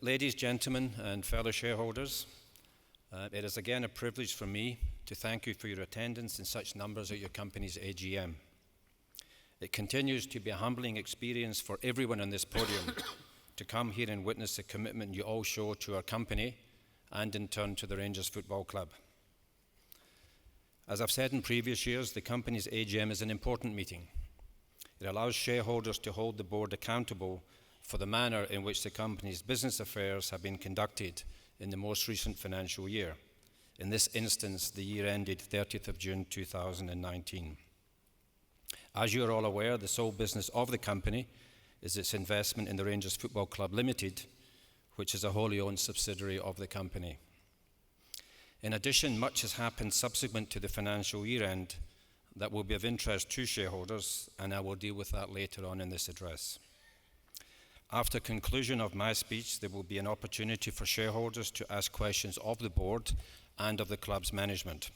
Ladies, gentlemen, and fellow shareholders, it is again a privilege for me to thank you for your attendance in such numbers at your company's AGM. It continues to be a humbling experience for everyone on this podium to come here and witness the commitment you all show to our company and in turn to the Rangers Football Club. As I've said in previous years, the company's AGM is an important meeting. It allows shareholders to hold the board accountable for the manner in which the company's business affairs have been conducted in the most recent financial year. In this instance, the year ended 30th of June 2019. As you are all aware, the sole business of the company is its investment in the Rangers Football Club Limited, which is a wholly owned subsidiary of the company. In addition, much has happened subsequent to the financial year end that will be of interest to shareholders, and I will deal with that later on in this address. After conclusion of my speech, there will be an opportunity for shareholders to ask questions of the board and of the club's management.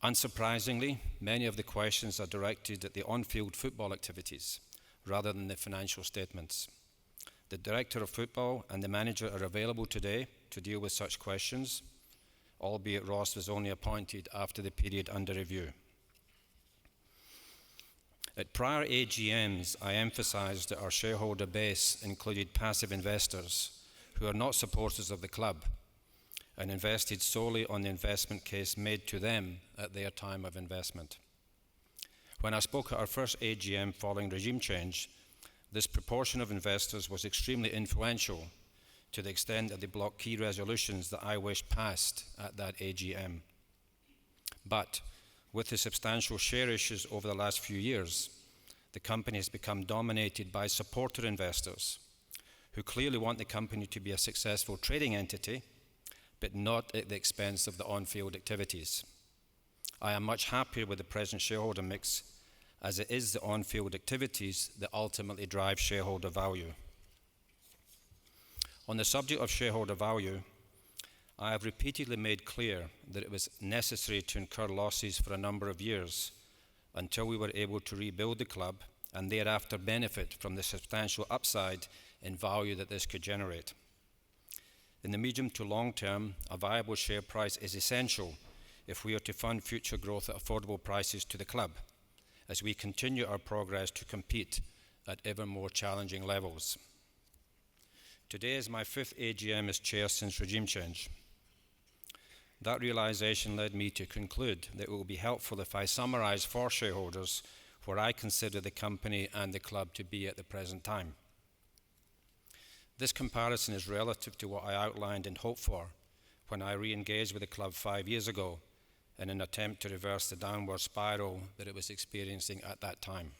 Unsurprisingly, many of the questions are directed at the on-field football activities rather than the financial statements. The Director of Football and the Manager are available today to deal with such questions, albeit Ross was only appointed after the period under review. At prior AGMs, I emphasised that our shareholder base included passive investors who are not supporters of the club and invested solely on the investment case made to them at their time of investment. When I spoke at our first AGM following regime change, this proportion of investors was extremely influential to the extent that they blocked key resolutions that I wished passed at that AGM. But with the substantial share issues over the last few years, the company has become dominated by supporter investors who clearly want the company to be a successful trading entity, but not at the expense of the on-field activities. I am much happier with the present shareholder mix, as it is the on-field activities that ultimately drive shareholder value. On the subject of shareholder value, I have repeatedly made clear that it was necessary to incur losses for a number of years until we were able to rebuild the club and thereafter benefit from the substantial upside in value that this could generate. In the medium to long term, a viable share price is essential if we are to fund future growth at affordable prices to the club, as we continue our progress to compete at ever more challenging levels. Today is my fifth AGM as chair since regime change. That realization led me to conclude that it will be helpful if I summarize for shareholders where I consider the company and the club to be at the present time. This comparison is relative to what I outlined and hoped for when I re-engaged with the club 5 years ago in an attempt to reverse the downward spiral that it was experiencing at that time.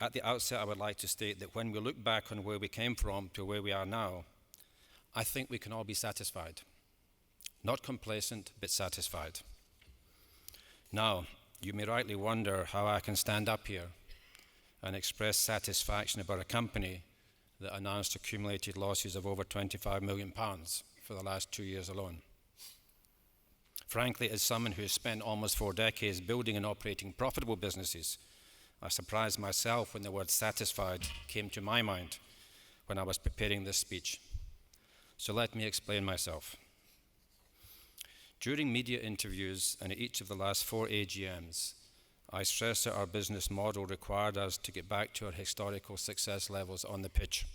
At the outset, I would like to state that when we look back on where we came from to where we are now, I think we can all be satisfied. Not complacent, but satisfied. Now, you may rightly wonder how I can stand up here and express satisfaction about a company that announced accumulated losses of over £25 million for the last 2 years alone. Frankly, as someone who has spent almost 4 decades building and operating profitable businesses, I surprised myself when the word satisfied came to my mind when I was preparing this speech. So let me explain myself. During media interviews and at each of the last 4 AGMs, I stressed that our business model required us to get back to our historical success levels on the pitch.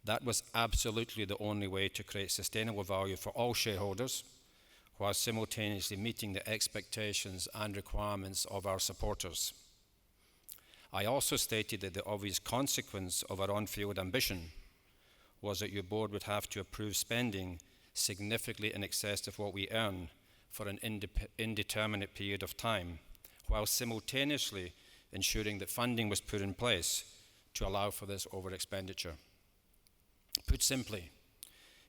That was absolutely the only way to create sustainable value for all shareholders, while simultaneously meeting the expectations and requirements of our supporters. I also stated that the obvious consequence of our on-field ambition was that your board would have to approve spending significantly in excess of what we earn for an indeterminate period of time, while simultaneously ensuring that funding was put in place to allow for this over-expenditure. Put simply,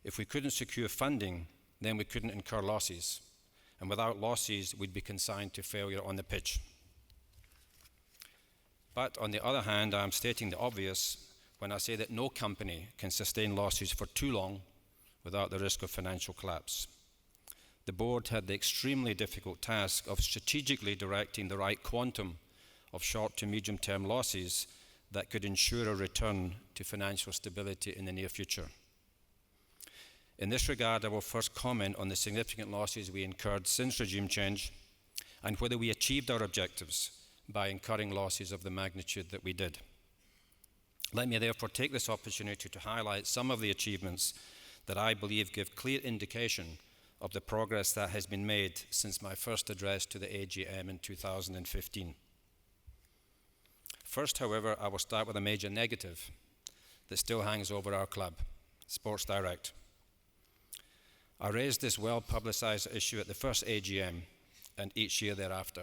if we couldn't secure funding, then we couldn't incur losses, and without losses, we'd be consigned to failure on the pitch. But on the other hand, I am stating the obvious when I say that no company can sustain losses for too long without the risk of financial collapse. The board had the extremely difficult task of strategically directing the right quantum of short to medium-term losses that could ensure a return to financial stability in the near future. In this regard, I will first comment on the significant losses we incurred since regime change and whether we achieved our objectives by incurring losses of the magnitude that we did. Let me therefore take this opportunity to highlight some of the achievements that I believe give clear indication of the progress that has been made since my first address to the AGM in 2015. First, however, I will start with a major negative that still hangs over our club, Sports Direct. I raised this well-publicized issue at the first AGM and each year thereafter.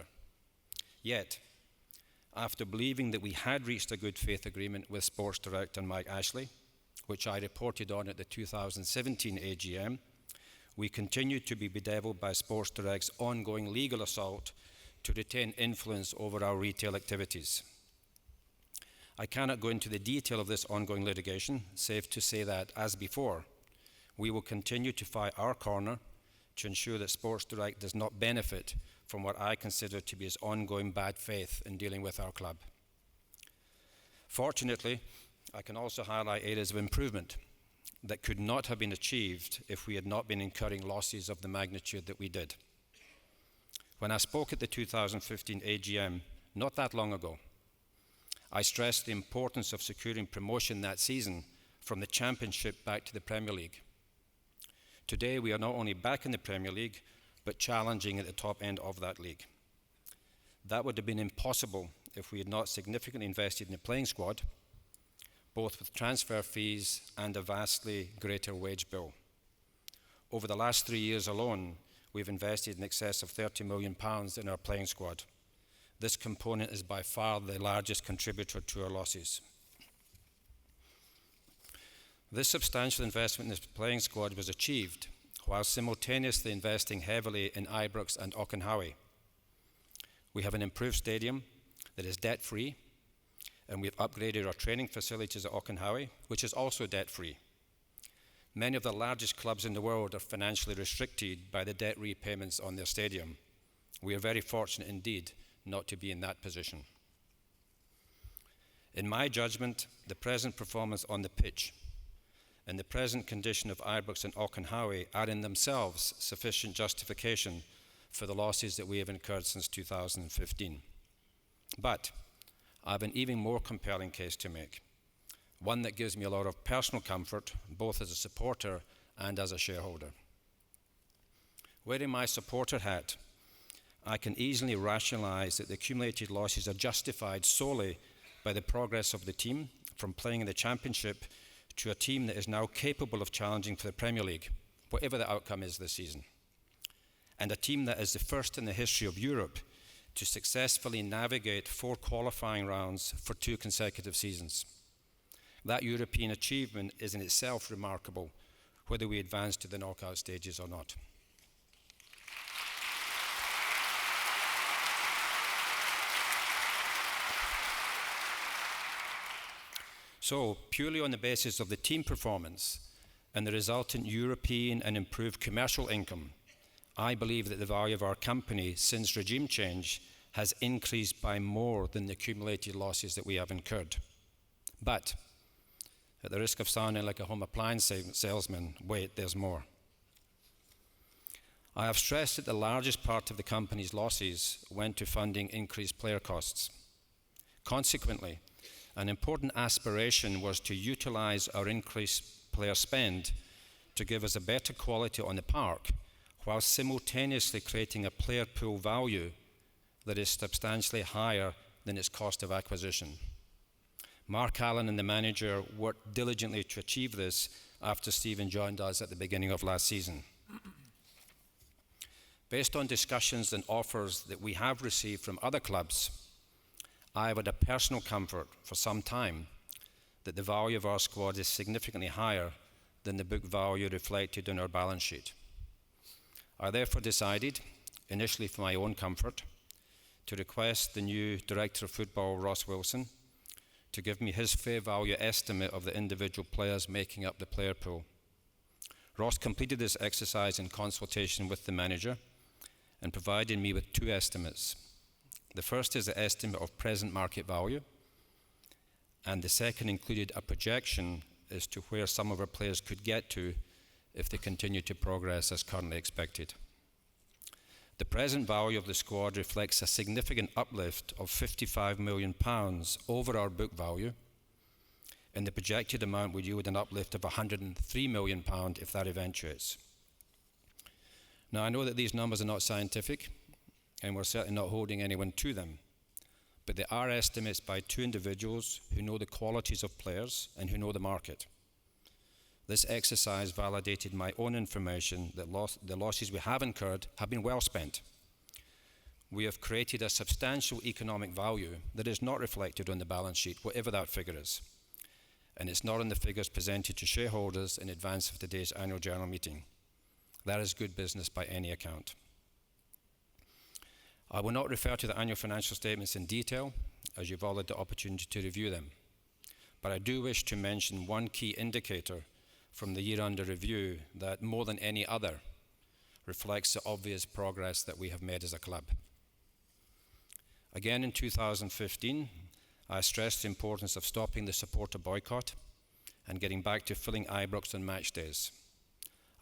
Yet, after believing that we had reached a good faith agreement with Sports Direct and Mike Ashley, which I reported on at the 2017 AGM, we continued to be bedeviled by Sports Direct's ongoing legal assault to retain influence over our retail activities. I cannot go into the detail of this ongoing litigation, save to say that, as before, we will continue to fight our corner to ensure that Sports Direct does not benefit from what I consider to be his ongoing bad faith in dealing with our club. Fortunately, I can also highlight areas of improvement that could not have been achieved if we had not been incurring losses of the magnitude that we did. When I spoke at the 2015 AGM, not that long ago, I stressed the importance of securing promotion that season from the Championship back to the Premier League. Today, we are not only back in the Premier League, but challenging at the top end of that league. That would have been impossible if we had not significantly invested in the playing squad, both with transfer fees and a vastly greater wage bill. Over the last 3 years alone, we've invested in excess of £30 million in our playing squad. This component is by far the largest contributor to our losses. This substantial investment in the playing squad was achieved while simultaneously investing heavily in Ibrox and Auchenhowie. We have an improved stadium that is debt-free, and we've upgraded our training facilities at Auchenhowie, which is also debt-free. Many of the largest clubs in the world are financially restricted by the debt repayments on their stadium. We are very fortunate indeed not to be in that position. In my judgment, the present performance on the pitch and the present condition of Ibrox and Auchenhowie are in themselves sufficient justification for the losses that we have incurred since 2015. But I have an even more compelling case to make, one that gives me a lot of personal comfort, both as a supporter and as a shareholder. Wearing my supporter hat, I can easily rationalize that the accumulated losses are justified solely by the progress of the team from playing in the Championship to a team that is now capable of challenging for the Premier League, whatever the outcome is this season, and a team that is the first in the history of Europe to successfully navigate 4 qualifying rounds for 2 consecutive seasons. That European achievement is in itself remarkable, whether we advance to the knockout stages or not. So, purely on the basis of the team performance and the resultant European and improved commercial income, I believe that the value of our company since regime change has increased by more than the accumulated losses that we have incurred. But, at the risk of sounding like a home appliance salesman, wait, there's more. I have stressed that the largest part of the company's losses went to funding increased player costs. Consequently, an important aspiration was to utilize our increased player spend to give us a better quality on the park, while simultaneously creating a player pool value that is substantially higher than its cost of acquisition. Mark Allen and the manager worked diligently to achieve this after Stephen joined us at the beginning of last season. Based on discussions and offers that we have received from other clubs, I have had a personal comfort for some time that the value of our squad is significantly higher than the book value reflected in our balance sheet. I therefore decided, initially for my own comfort, to request the new Director of Football, Ross Wilson, to give me his fair value estimate of the individual players making up the player pool. Ross completed this exercise in consultation with the manager and provided me with 2 estimates. The first is the estimate of present market value, and the second included a projection as to where some of our players could get to if they continue to progress as currently expected. The present value of the squad reflects a significant uplift of £55 million over our book value, and the projected amount would yield an uplift of £103 million if that eventuates. Now, I know that these numbers are not scientific, and we're certainly not holding anyone to them, but they are estimates by two individuals who know the qualities of players and who know the market. This exercise validated my own information that the losses we have incurred have been well spent. We have created a substantial economic value that is not reflected on the balance sheet, whatever that figure is, and it's not in the figures presented to shareholders in advance of today's annual general meeting. That is good business by any account. I will not refer to the annual financial statements in detail, as you've all had the opportunity to review them. But I do wish to mention one key indicator from the year under review that, more than any other, reflects the obvious progress that we have made as a club. Again, in 2015, I stressed the importance of stopping the supporter boycott and getting back to filling Ibrox on match days.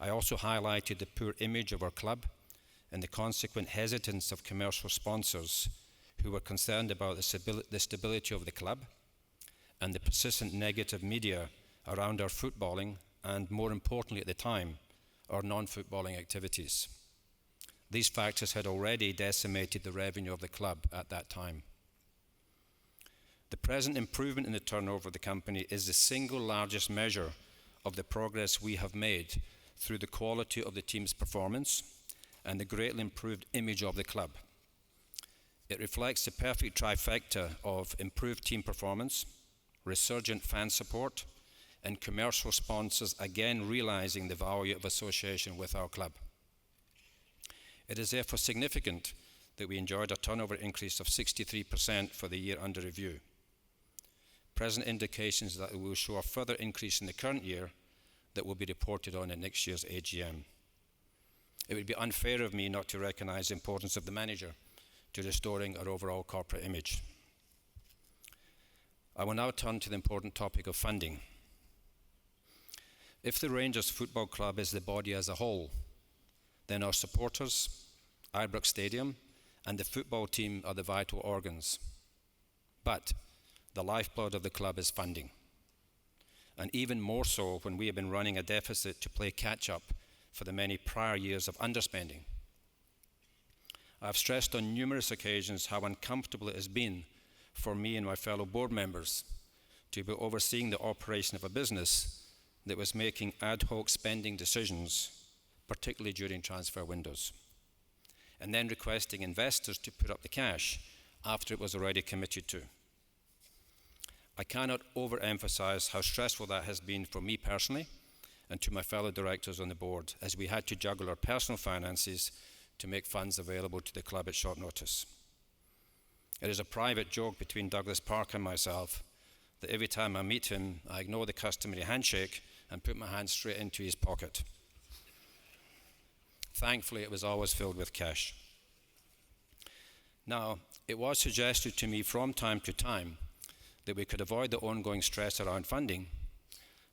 I also highlighted the poor image of our club and the consequent hesitance of commercial sponsors who were concerned about the stability of the club and the persistent negative media around our footballing and, more importantly at the time, our non-footballing activities. These factors had already decimated the revenue of the club at that time. The present improvement in the turnover of the company is the single largest measure of the progress we have made through the quality of the team's performance and the greatly improved image of the club. It reflects the perfect trifecta of improved team performance, resurgent fan support, and commercial sponsors again realizing the value of association with our club. It is therefore significant that we enjoyed a turnover increase of 63% for the year under review. Present indications that we will show a further increase in the current year that will be reported on at next year's AGM. It would be unfair of me not to recognise the importance of the manager to restoring our overall corporate image. I will now turn to the important topic of funding. If the Rangers Football Club is the body as a whole, then our supporters, Ibrox Stadium, and the football team are the vital organs. But the lifeblood of the club is funding, and even more so when we have been running a deficit to play catch-up for the many prior years of underspending. I have stressed on numerous occasions how uncomfortable it has been for me and my fellow board members to be overseeing the operation of a business that was making ad hoc spending decisions, particularly during transfer windows, and then requesting investors to put up the cash after it was already committed to. I cannot overemphasize how stressful that has been for me personally and to my fellow directors on the board, as we had to juggle our personal finances to make funds available to the club at short notice. It is a private joke between Douglas Park and myself that every time I meet him, I ignore the customary handshake and put my hand straight into his pocket. Thankfully, it was always filled with cash. Now, it was suggested to me from time to time that we could avoid the ongoing stress around funding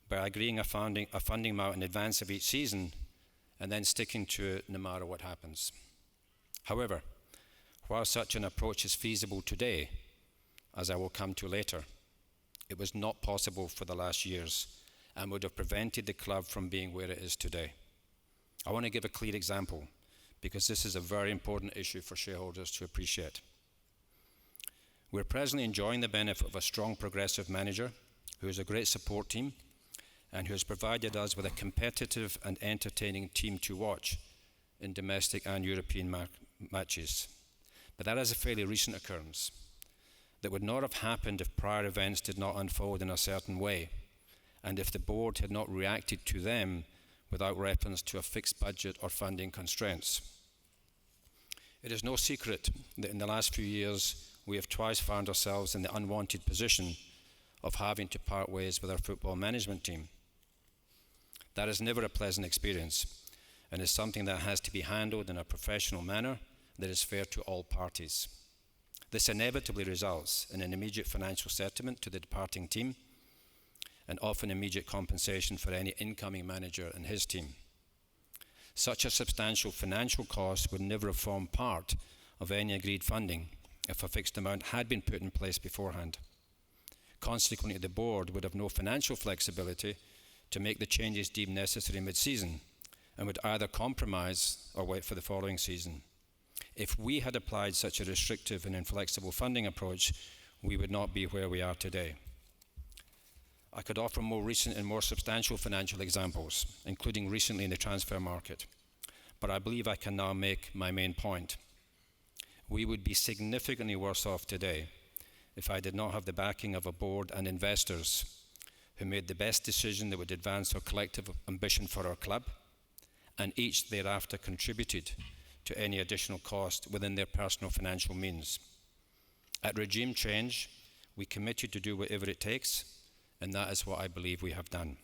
by agreeing a funding amount in advance of each season and then sticking to it no matter what happens. However, while such an approach is feasible today, as I will come to later, it was not possible for the last years and would have prevented the club from being where it is today. I want to give a clear example because this is a very important issue for shareholders to appreciate. We're presently enjoying the benefit of a strong progressive manager who has a great support team and who has provided us with a competitive and entertaining team to watch in domestic and European matches. But that is a fairly recent occurrence that would not have happened if prior events did not unfold in a certain way and if the board had not reacted to them without reference to a fixed budget or funding constraints. It is no secret that in the last few years we have twice found ourselves in the unwanted position of having to part ways with our football management team. That is never a pleasant experience and is something that has to be handled in a professional manner that is fair to all parties. This inevitably results in an immediate financial settlement to the departing team and often immediate compensation for any incoming manager and his team. Such a substantial financial cost would never have formed part of any agreed funding if a fixed amount had been put in place beforehand. Consequently, the board would have no financial flexibility to make the changes deemed necessary mid-season and would either compromise or wait for the following season. If we had applied such a restrictive and inflexible funding approach, we would not be where we are today. I could offer more recent and more substantial financial examples, including recently in the transfer market, but I believe I can now make my main point. We would be significantly worse off today if I did not have the backing of a board and investors who made the best decision that would advance our collective ambition for our club, and each thereafter contributed to any additional cost within their personal financial means. At regime change, we committed to do whatever it takes, and that is what I believe we have done.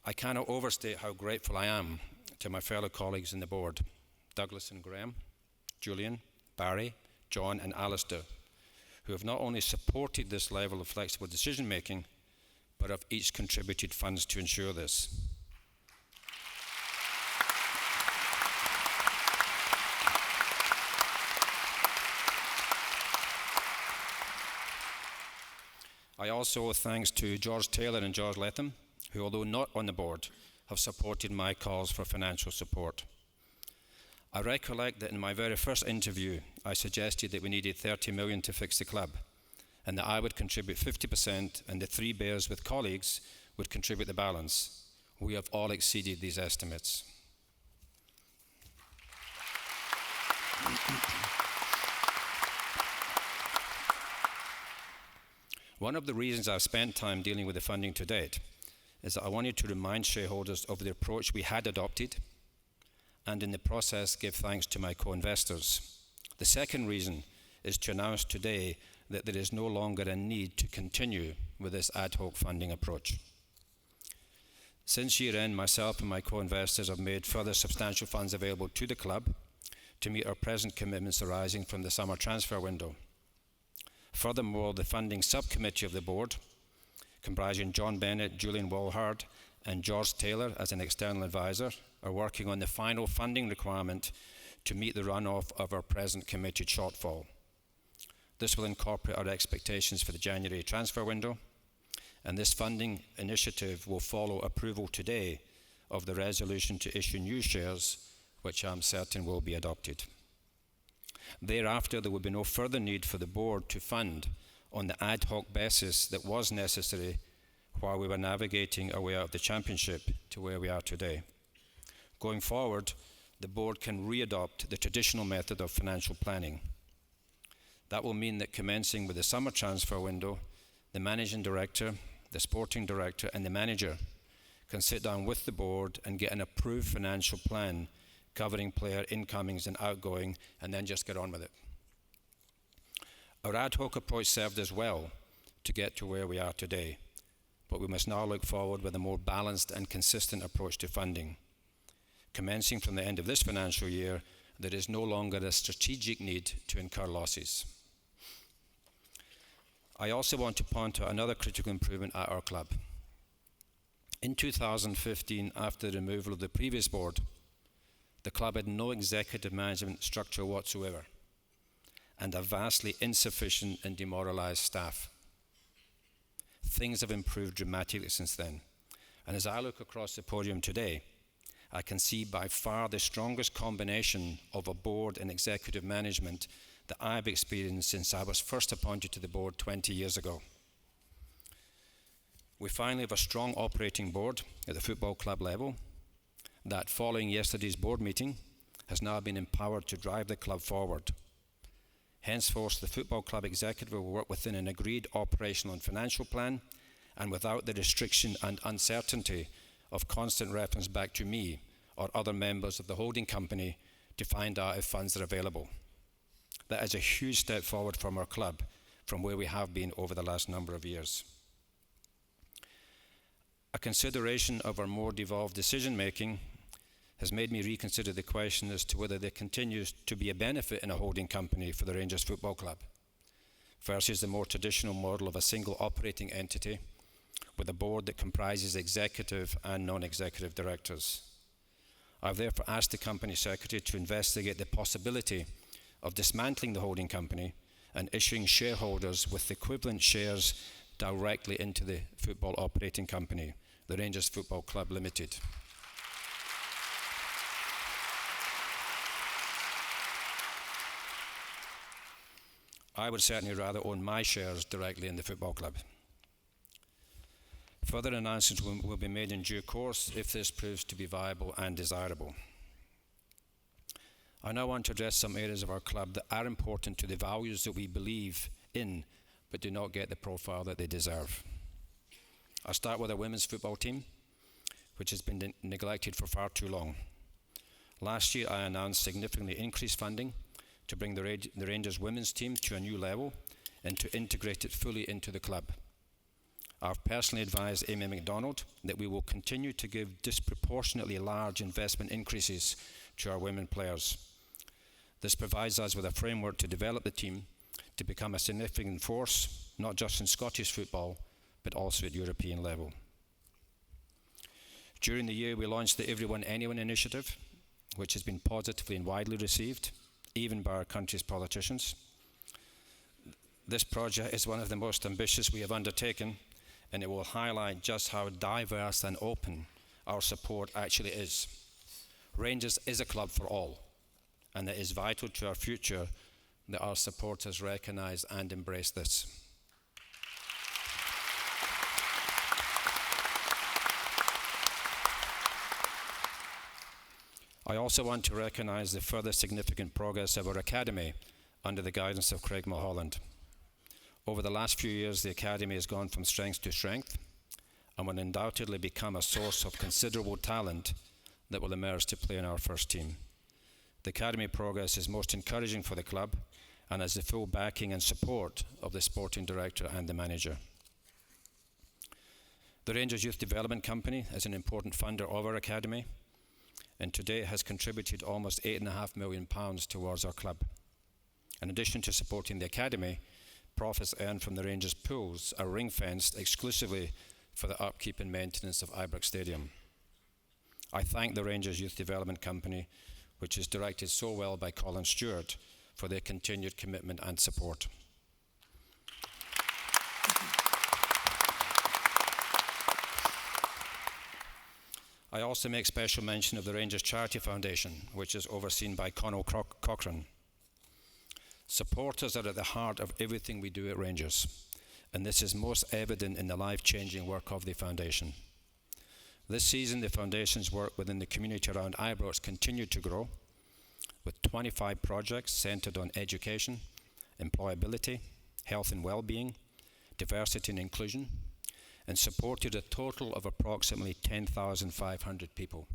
I cannot overstate how grateful I am to my fellow colleagues in the board, Douglas and Graham, Julian, Barry, John and Alistair, who have not only supported this level of flexible decision making, but have each contributed funds to ensure this. I also owe thanks to George Taylor and George Letham, who, although not on the board, have supported my calls for financial support. I recollect that in my very first interview, I suggested that we needed 30 million to fix the club, and that I would contribute 50% and the three bears with colleagues would contribute the balance. We have all exceeded these estimates. One of the reasons I've spent time dealing with the funding to date is that I wanted to remind shareholders of the approach we had adopted, and in the process give thanks to my co-investors. The second reason is to announce today that there is no longer a need to continue with this ad hoc funding approach. Since year-end, myself and my co-investors have made further substantial funds available to the club to meet our present commitments arising from the summer transfer window. Furthermore, the funding subcommittee of the board, comprising John Bennett, Julian Walhard, and George Taylor as an external advisor, are working on the final funding requirement to meet the runoff of our present committed shortfall. This will incorporate our expectations for the January transfer window, and this funding initiative will follow approval today of the resolution to issue new shares, which I'm certain will be adopted. Thereafter, there will be no further need for the board to fund on the ad hoc basis that was necessary while we were navigating our way out of the championship to where we are today. Going forward, the board can re-adopt the traditional method of financial planning. That will mean that commencing with the summer transfer window, the managing director, the sporting director and the manager can sit down with the board and get an approved financial plan covering player incomings and outgoing, and then just get on with it. Our ad hoc approach served us well to get to where we are today, but we must now look forward with a more balanced and consistent approach to funding. Commencing from the end of this financial year, there is no longer a strategic need to incur losses. I also want to point out another critical improvement at our club. In 2015, after the removal of the previous board, the club had no executive management structure whatsoever and a vastly insufficient and demoralized staff. Things have improved dramatically since then, and as I look across the podium today, I can see by far the strongest combination of a board and executive management that I've experienced since I was first appointed to the board 20 years ago. We finally have a strong operating board at the football club level that, following yesterday's board meeting, has now been empowered to drive the club forward. Henceforth, the football club executive will work within an agreed operational and financial plan and without the restriction and uncertainty of constant reference back to me or other members of the holding company to find out if funds are available. That is a huge step forward from our club from where we have been over the last number of years. A consideration of our more devolved decision making has made me reconsider the question as to whether there continues to be a benefit in a holding company for the Rangers Football Club versus the more traditional model of a single operating entity with a board that comprises executive and non-executive directors. I've therefore asked the company secretary to investigate the possibility of dismantling the holding company and issuing shareholders with equivalent shares directly into the football operating company, the Rangers Football Club Limited. I would certainly rather own my shares directly in the football club. Further announcements will be made in due course if this proves to be viable and desirable. I now want to address some areas of our club that are important to the values that we believe in, but do not get the profile that they deserve. I'll start with our women's football team, which has been neglected for far too long. Last year, I announced significantly increased funding to bring the Rangers women's team to a new level and to integrate it fully into the club. I've personally advised Amy MacDonald that we will continue to give disproportionately large investment increases to our women players. This provides us with a framework to develop the team to become a significant force, not just in Scottish football, but also at European level. During the year, we launched the Everyone Anyone initiative, which has been positively and widely received, even by our country's politicians. This project is one of the most ambitious we have undertaken, and it will highlight just how diverse and open our support actually is. Rangers is a club for all, and it is vital to our future that our supporters recognise and embrace this. I also want to recognise the further significant progress of our academy under the guidance of Craig Mulholland. Over the last few years, the academy has gone from strength to strength and will undoubtedly become a source of considerable talent that will emerge to play in our first team. The academy progress is most encouraging for the club and has the full backing and support of the sporting director and the manager. The Rangers Youth Development Company is an important funder of our academy, and today has contributed almost £8.5 million towards our club. In addition to supporting the academy, profits earned from the Rangers pools are ring-fenced exclusively for the upkeep and maintenance of Ibrox Stadium. I thank the Rangers Youth Development Company, which is directed so well by Colin Stewart, for their continued commitment and support. I also make special mention of the Rangers Charity Foundation, which is overseen by Conal Cochrane. Supporters are at the heart of everything we do at Rangers, and this is most evident in the life-changing work of the foundation. This season, the foundation's work within the community around Ibrox continued to grow, with 25 projects centred on education, employability, health and well-being, diversity and inclusion, and supported a total of approximately 10,500 people.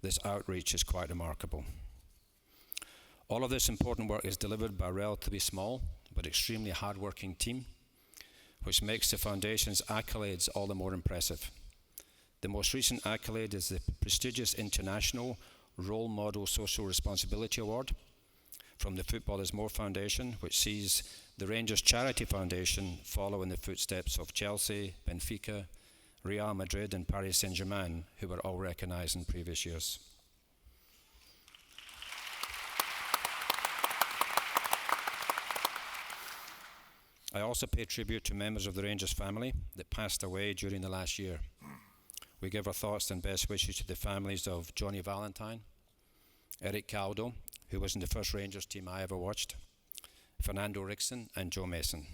This outreach is quite remarkable. All of this important work is delivered by a relatively small but extremely hard-working team, which makes the Foundation's accolades all the more impressive. The most recent accolade is the prestigious International Role Model Social Responsibility Award from the Footballers More Foundation, which sees the Rangers Charity Foundation follow in the footsteps of Chelsea, Benfica, Real Madrid and Paris Saint-Germain, who were all recognised in previous years. I also pay tribute to members of the Rangers family that passed away during the last year. We give our thoughts and best wishes to the families of Johnny Valentine, Eric Caldo, who was in the first Rangers team I ever watched, Fernando Rickson and Joe Mason.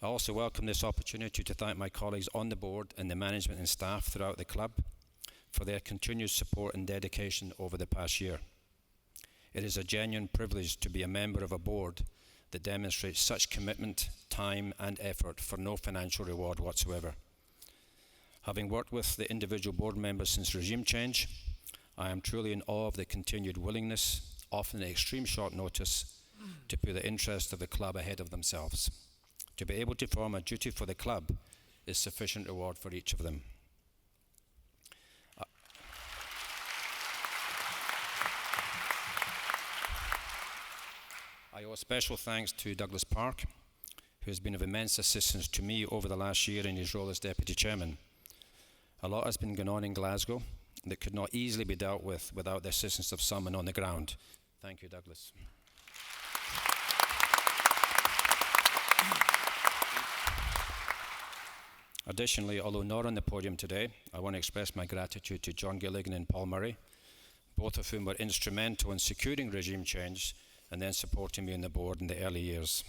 I also welcome this opportunity to thank my colleagues on the board and the management and staff throughout the club for their continued support and dedication over the past year. It is a genuine privilege to be a member of a board that demonstrates such commitment, time and effort for no financial reward whatsoever. Having worked with the individual board members since regime change, I am truly in awe of the continued willingness, often at extreme short notice, to put the interest of the club ahead of themselves. To be able to perform a duty for the club is sufficient reward for each of them. I owe special thanks to Douglas Park, who has been of immense assistance to me over the last year in his role as Deputy Chairman. A lot has been going on in Glasgow that could not easily be dealt with without the assistance of someone on the ground. Thank you, Douglas. Additionally, although not on the podium today, I want to express my gratitude to John Gilligan and Paul Murray, both of whom were instrumental in securing regime change and then supporting me on the board in the early years.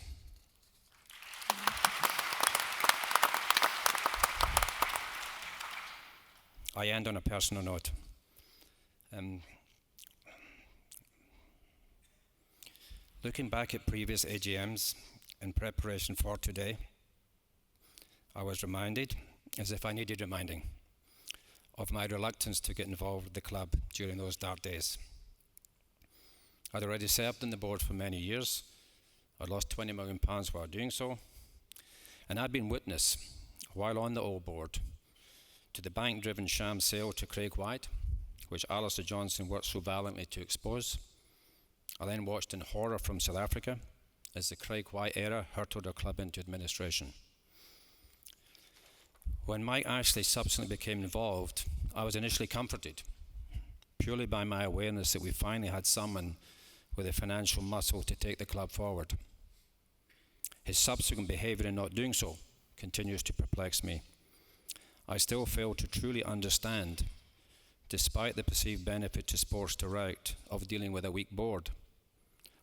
I end on a personal note. Looking back at previous AGMs in preparation for today, I was reminded, as if I needed reminding, of my reluctance to get involved with the club during those dark days. I'd already served on the board for many years. I'd lost £20 million while doing so, and I'd been witness, while on the old board, to the bank-driven sham sale to Craig White, which Alistair Johnson worked so valiantly to expose. I then watched in horror from South Africa as the Craig White era hurtled our club into administration. When Mike Ashley subsequently became involved, I was initially comforted, purely by my awareness that we finally had someone with the financial muscle to take the club forward. His subsequent behaviour in not doing so continues to perplex me. I still fail to truly understand, despite the perceived benefit to Sports Direct of dealing with a weak board,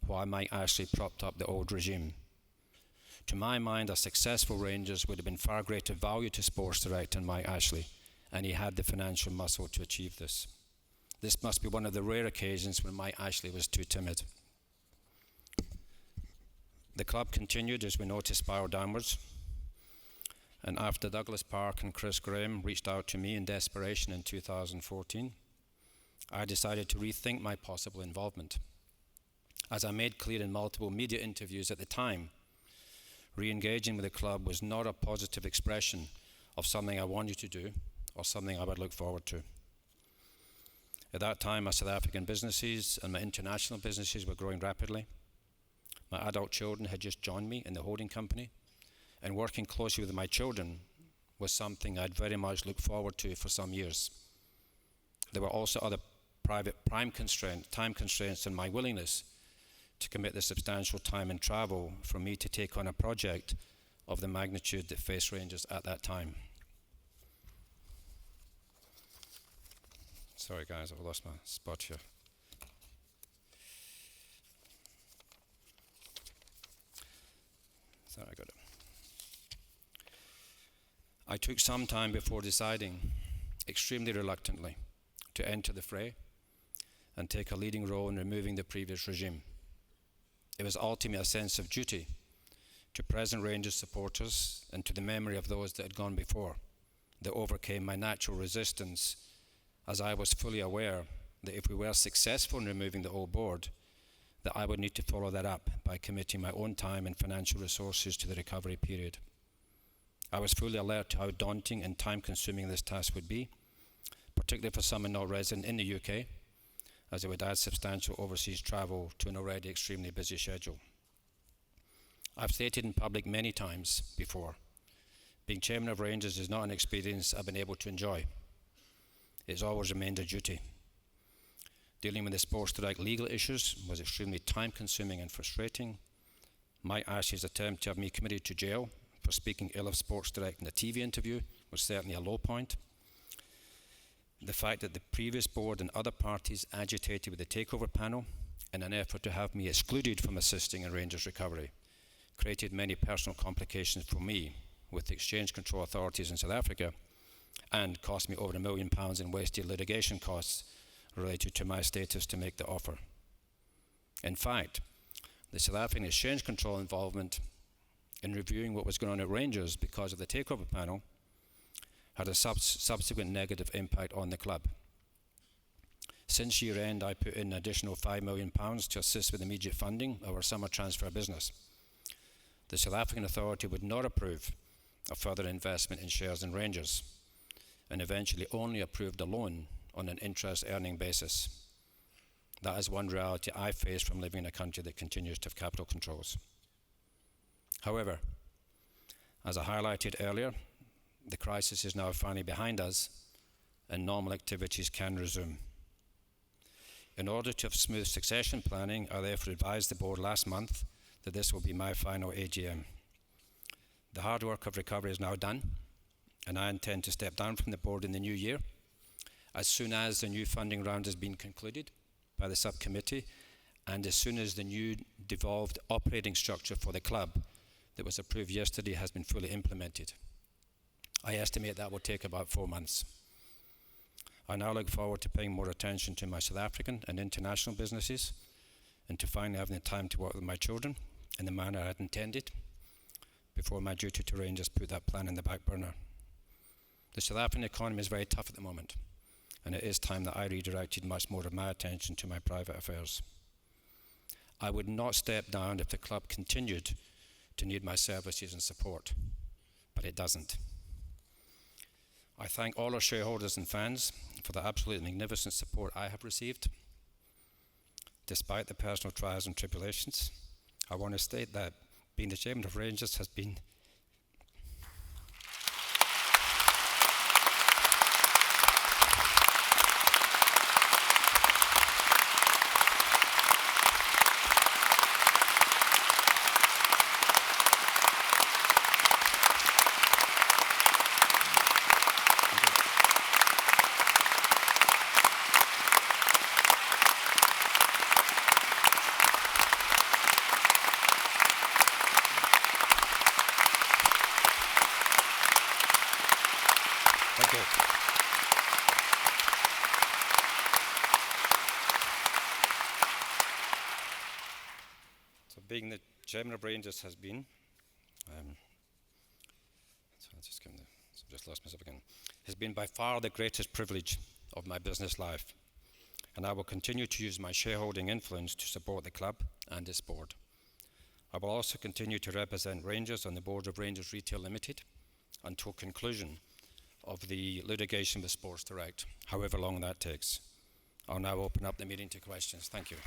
why Mike Ashley propped up the old regime. To my mind, a successful Rangers would have been far greater value to Sports Direct than Mike Ashley, and he had the financial muscle to achieve this. This must be one of the rare occasions when Mike Ashley was too timid. The club continued, as we know, to spiral downwards. And after Douglas Park and Chris Graham reached out to me in desperation in 2014, I decided to rethink my possible involvement. As I made clear in multiple media interviews at the time, re-engaging with the club was not a positive expression of something I wanted to do or something I would look forward to. At that time, my South African businesses and my international businesses were growing rapidly. My adult children had just joined me in the holding company, and working closely with my children was something I'd very much looked forward to for some years. There were also other private time constraints on my willingness to commit the substantial time and travel for me to take on a project of the magnitude that faced Rangers at that time. Sorry guys, I've lost my spot here. Sorry, I got it. I took some time before deciding, extremely reluctantly, to enter the fray and take a leading role in removing the previous regime. It was ultimately a sense of duty to present Rangers supporters and to the memory of those that had gone before that overcame my natural resistance, as I was fully aware that if we were successful in removing the old board, that I would need to follow that up by committing my own time and financial resources to the recovery period. I was fully alert to how daunting and time-consuming this task would be, particularly for someone not resident in the UK, as it would add substantial overseas travel to an already extremely busy schedule. I've stated in public many times before, being chairman of Rangers is not an experience I've been able to enjoy. It's always remained a duty. Dealing with the Sports Direct legal issues was extremely time-consuming and frustrating. Mike Ashley's attempt to have me committed to jail for speaking ill of Sports Direct in a TV interview was certainly a low point. The fact that the previous board and other parties agitated with the takeover panel in an effort to have me excluded from assisting in Rangers recovery created many personal complications for me with the exchange control authorities in South Africa, and cost me over £1 million in wasted litigation costs related to my status to make the offer. In fact, the South African exchange control involvement in reviewing what was going on at Rangers because of the takeover panel had a subsequent negative impact on the club. Since year end, I put in an additional £5 million to assist with immediate funding of our summer transfer business. the South African Authority would not approve a further investment in shares in Rangers, and eventually only approved a loan on an interest earning basis. That is one reality I face from living in a country that continues to have capital controls. However, as I highlighted earlier, the crisis is now finally behind us and normal activities can resume. In order to have smooth succession planning, I therefore advised the board last month that this will be my final AGM. The hard work of recovery is now done, and I intend to step down from the board in the new year as soon as the new funding round has been concluded by the subcommittee and as soon as the new devolved operating structure for the club that was approved yesterday has been fully implemented. I estimate that will take about 4 months. I now look forward to paying more attention to my South African and international businesses and to finally having the time to work with my children in the manner I had intended before my duty to Rangers put that plan in the back burner. The South African economy is very tough at the moment, and it is time that I redirected much more of my attention to my private affairs. I would not step down if the club continued to need my services and support, but it doesn't. I thank all our shareholders and fans for the absolutely magnificent support I have received. Despite the personal trials and tribulations, I want to state that being the chairman of Rangers has been being the chairman of Rangers has been, has been by far the greatest privilege of my business life, and I will continue to use my shareholding influence to support the club and its board. I will also continue to represent Rangers on the board of Rangers Retail Limited until conclusion of the litigation with Sports Direct, however long that takes. I'll now open up the meeting to questions. Thank you.